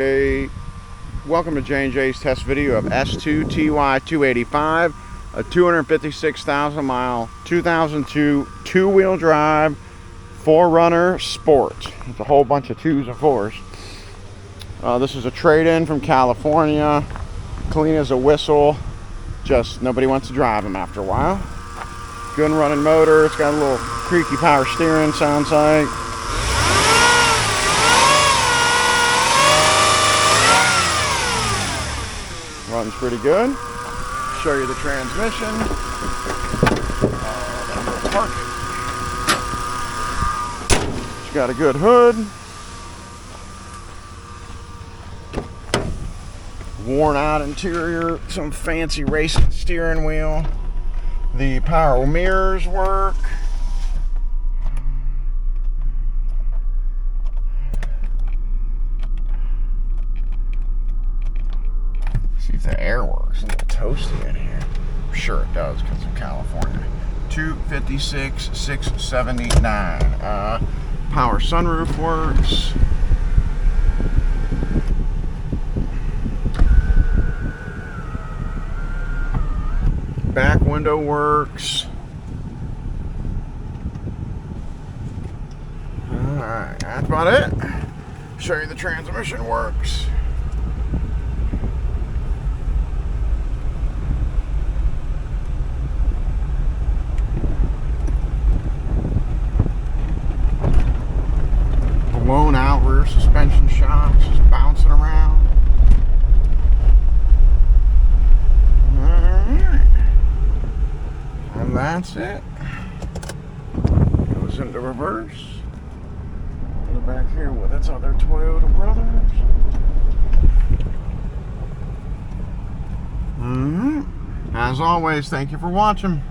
Hey, welcome to J&J's test video of S2 TY285, a 256,000 mile 2002 two-wheel drive 4Runner Sport. It's a whole bunch of 2s and 4s. This is a trade-in from California, clean as a whistle, just nobody wants to drive them after a while. Good running motor, it's got a little creaky power steering, sounds like. Runs pretty good. Show you the transmission. It's got a good hood. Worn out interior. Some fancy racing steering wheel. The power mirrors work. See if the air works. A little toasty in here. I'm sure it does because of California. 256, 679. Power sunroof works. Back window works. Alright, that's about it. Show you the transmission works. Blown out rear suspension shocks, just bouncing around. Alright. And that's it. Goes into reverse. Put it back here with its other Toyota brothers. As always, thank you for watching.